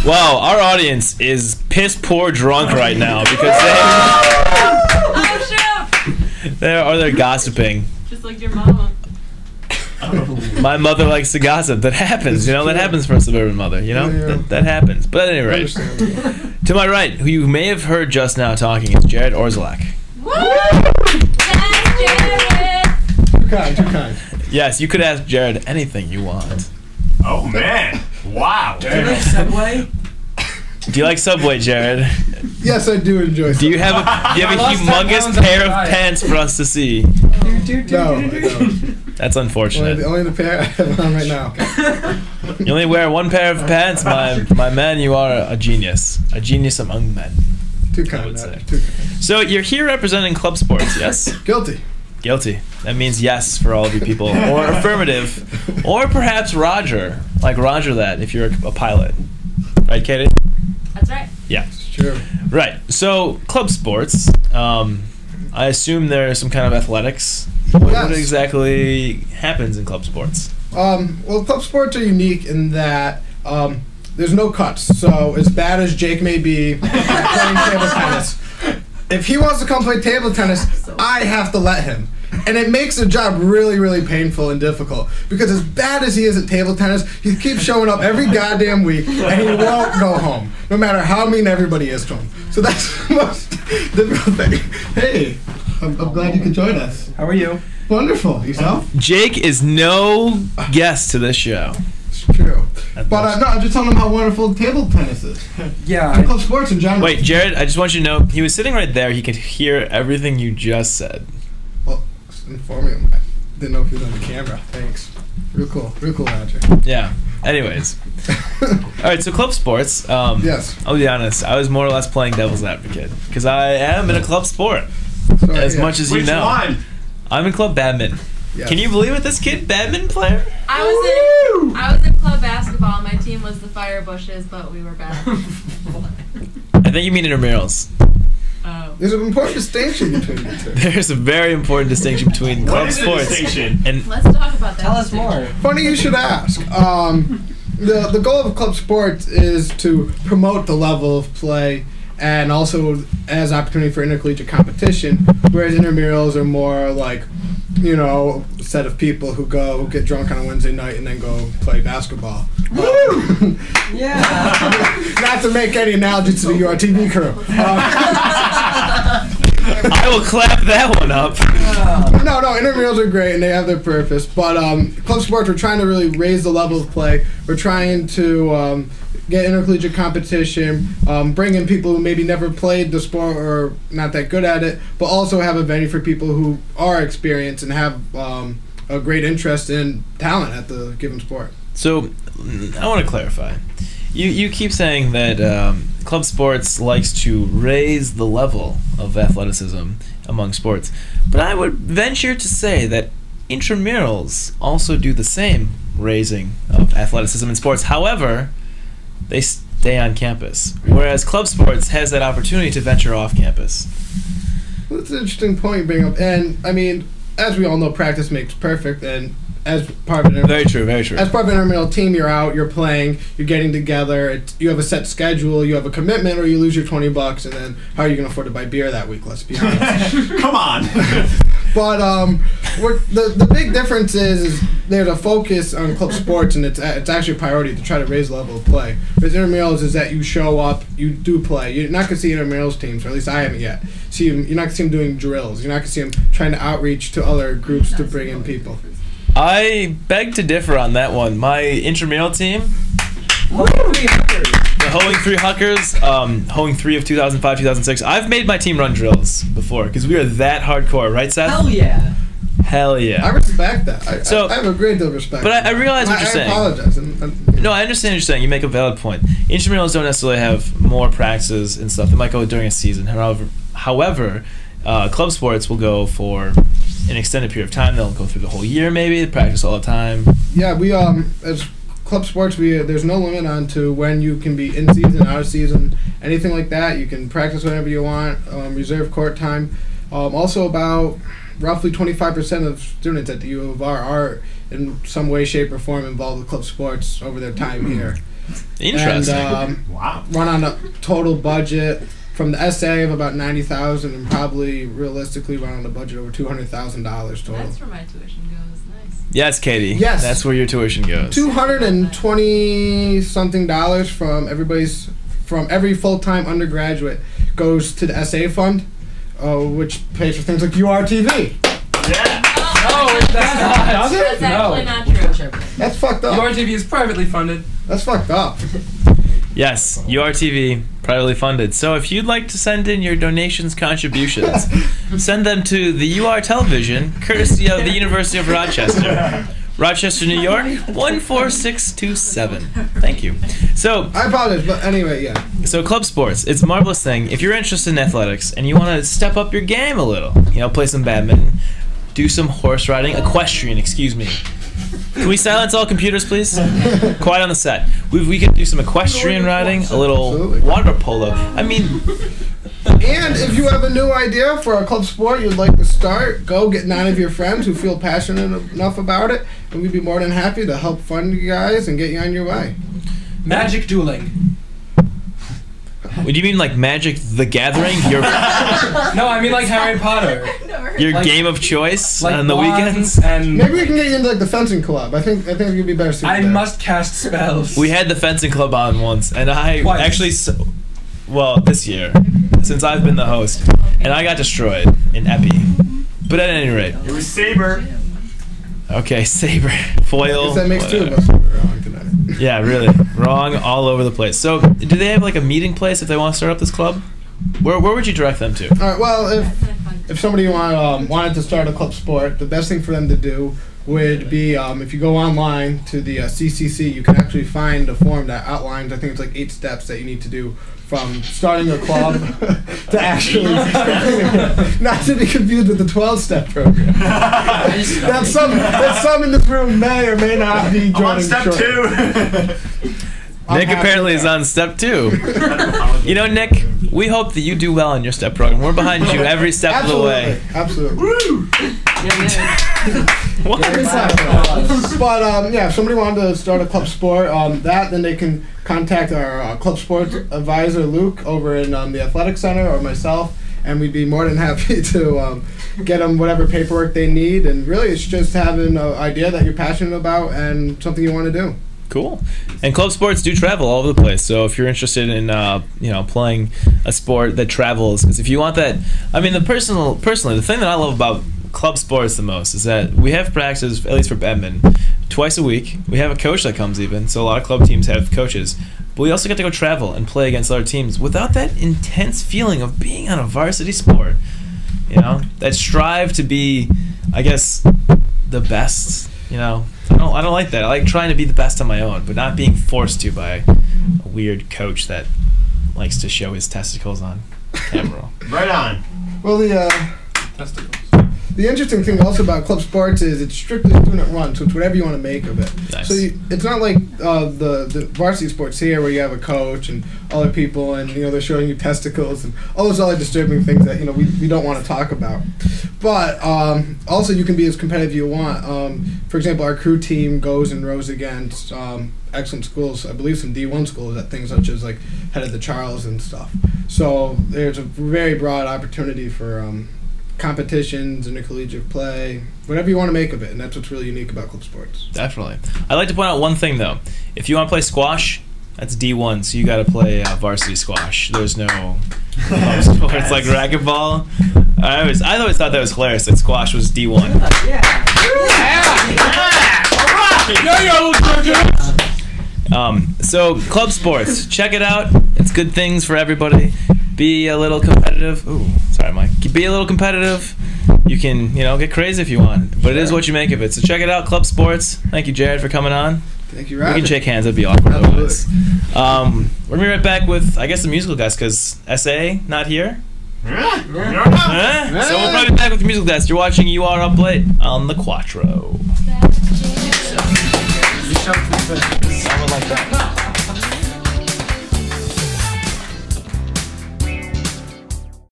Wow, our audience is piss poor drunk right now because they're gossiping. Just like your mama. My mother likes to gossip. That happens, That happens for a suburban mother, That happens. But at any rate, to my right, who you may have heard just now talking, is Jared Orzalak. Woo! Yes, Jared! Too kind. Yes, you could ask Jared anything you want. Oh man! Wow. Do you like Subway? Do you like Subway, Jared? Yes, I do enjoy Subway. Do you have a humongous pair of pants for us to see? No, I don't. That's unfortunate. Only the pair I have on right now. You only wear one pair of pants, my man. You are a genius among men. Too kind. I would say. Too kind. So you're here representing club sports, yes? Guilty. Guilty. That means yes for all of you people, or affirmative, or perhaps Roger, like Roger that if you're a pilot, right, Katie? That's right. Yeah. It's true. Right. So club sports. I assume there's some kind of athletics. Yes. What exactly happens in club sports? Well, club sports are unique in that there's no cuts. So as bad as Jake may be playing table tennis, if he wants to come play table tennis, I have to let him. And it makes the job really, really painful and difficult. Because as bad as he is at table tennis, he keeps showing up every goddamn week, and he won't go home, no matter how mean everybody is to him. So that's the most difficult thing. Hey, I'm glad you could join us. How are you? Wonderful. Yourself? Jake is no guest to this show. It's true. But no, I'm just telling him how wonderful table tennis is. Yeah. And club sports in general. Wait, Jared, I just want you to know, he was sitting right there. He could hear everything you just said. Well, informing him. I didn't know if he was on the camera. Thanks. Real cool, Roger. Yeah. Anyways. All right, so club sports. Yes. I'll be honest. I was more or less playing devil's advocate because I am in a club sport. So, As much as you Which know. one? I'm in club badminton. Yes. Can you believe it? This kid, badminton player? I was in club basketball. My team was the Fire Bushes, but we were bad. I think you mean intramurals. Oh. There's an important distinction between the two. There's a very important distinction between What club is the sports distinction? and Let's talk about that. Tell us more. Funny you should ask. The goal of club sports is to promote the level of play and also as opportunity for intercollegiate competition, whereas intramurals are more like, a set of people who go get drunk on a Wednesday night and then go play basketball. Woo! Yeah. Not to make any analogy to the URTV crew. I will clap that one up. No, intramurals are great and they have their purpose. But club sports, we're trying to really raise the level of play. We're trying to get intercollegiate competition, bring in people who maybe never played the sport or not that good at it, but also have a venue for people who are experienced and have a great interest in talent at the given sport. So, I want to clarify. You keep saying that club sports likes to raise the level of athleticism among sports, but I would venture to say that intramurals also do the same raising of athleticism in sports. However, they stay on campus, whereas club sports has that opportunity to venture off campus. Well, that's an interesting point you bring up. And, I mean, as we all know, practice makes perfect, and as part of an Very true. As part of an intramural team, you're out, you're playing, you're getting together, you have a set schedule, you have a commitment, or you lose your $20, and then how are you going to afford to buy beer that week, let's be honest. Come on. But the big difference is there's a focus on club sports, and it's actually a priority to try to raise the level of play. Whereas intramurals is that you show up, you do play. You're not going to see intramurals teams, or at least I haven't yet. You're not going to see them doing drills. You're not going to see them trying to outreach to other groups to bring in people. I beg to differ on that one. My intramural team, the Hoeing 3 Huckers, Hoeing 3 of 2005, 2006. I've made my team run drills before because we are that hardcore, right, Seth? Hell yeah. Hell yeah. I respect that. I have a great deal of respect. But I realize what you're saying. I apologize. No, I understand what you're saying. You make a valid point. Intramurals don't necessarily have more practices and stuff. They might go during a season. However, club sports will go for an extended period of time. They'll go through the whole year, maybe. They practice all the time. Yeah, we as club sports, there's no limit on to when you can be in season, out of season, anything like that. You can practice whenever you want. Reserve court time. Also, about roughly 25% of students at the U of R are in some way, shape, or form involved with club sports over their time here. Interesting. And Wow. run on a total budget from the SA of about $90,000, and probably realistically run on a budget over $200,000 total. That's where my tuition goes. Nice. Yes, Katie. Yes. That's where your tuition goes. $220 something from every full-time undergraduate goes to the SA fund, which pays for things like URTV. Yeah. No, that's not. Does it? That's actually not true. That's fucked up. URTV is privately funded. That's fucked up. Yes, URTV, privately funded. So if you'd like to send in your donations, contributions, send them to the UR Television, courtesy of the University of Rochester. Rochester, New York, 14627. Thank you. So, I apologize, but anyway, yeah. so club sports, it's a marvelous thing. If you're interested in athletics and you want to step up your game a little, play some badminton, do some horse riding, equestrian, excuse me. Can we silence all computers, please? Quiet on the set. We could do some equestrian riding, a little Absolutely. water polo. I mean, And if you have a new idea for a club sport you'd like to start, go get 9 of your friends who feel passionate enough about it, and we'd be more than happy to help fund you guys and get you on your way. Magic dueling. would you mean like Magic the Gathering? No, I mean like Harry Potter. Your Like- game of choice Like on the wands weekends? And Maybe we can get you into like the fencing club. I think you'd be better suited I there. must cast spells. We had the fencing club on once, and I Twice. actually, this year, since I've been the host, and I got destroyed in Epi. But at any rate, It was Saber. okay, saber, foil. Guess that makes 2 of whatever. us wrong tonight. Yeah, really, wrong all over the place. So, do they have like a meeting place if they want to start up this club? Where would you direct them to? All right. Well, if somebody wanted to start a club sport, the best thing for them to do would be if you go online to the CCC, you can actually find a form that outlines, I think it's like 8 steps that you need to do from starting a club to actually, not to be confused with the 12-step program. That's some in this room may or may not be I'm on joining step shortly. 2. Nick apparently is on step 2. Nick, we hope that you do well in your step program. We're behind you every step of the way. Absolutely. Woo! What? But if somebody wanted to start a club sport, then they can contact our club sports advisor Luke over in the athletic center, or myself, and we'd be more than happy to get them whatever paperwork they need. And really, it's just having an idea that you're passionate about and something you want to do. Cool. And club sports do travel all over the place. So if you're interested in playing a sport that travels, because if you want that, I mean, personally, the thing that I love about club sports the most is that we have practices, at least for badminton, twice a week. We have a coach that comes even, so a lot of club teams have coaches. But we also get to go travel and play against other teams without that intense feeling of being on a varsity sport. That strive to be, I guess, the best. I don't like that. I like trying to be the best on my own, but not being forced to by a weird coach that likes to show his testicles on camera. Right on. Well, Testicles. the interesting thing also about club sports is it's strictly student run, so it's whatever you want to make of it. Nice. So it's not like the varsity sports here where you have a coach and other people and they're showing you testicles and all those other disturbing things that we don't want to talk about. But also you can be as competitive as you want. For example, our crew team goes and rows against excellent schools. I believe some D1 schools at things such as like Head of the Charles and stuff. So there's a very broad opportunity for competitions, intercollegiate play, whatever you want to make of it, and that's what's really unique about club sports. Definitely. I'd like to point out one thing, though. If you want to play squash, that's D1, so you got to play varsity squash. There's no club sports like racquetball. I always thought that was hilarious that squash was D1. So club sports, check it out. It's good things for everybody. Be a little competitive. Ooh, sorry, Mike. Be a little competitive. You can, get crazy if you want, but it is what you make of it. So check it out, club sports. Thank you, Jared, for coming on. Thank you, We Roger. can shake hands. That'd be awkward otherwise. Absolutely. We're gonna be right back with, I guess, the musical guest because SA not here. So we'll probably be back with the musical guest. You're watching UR Uplate on the Quattro. You shoved the fish. I would like that.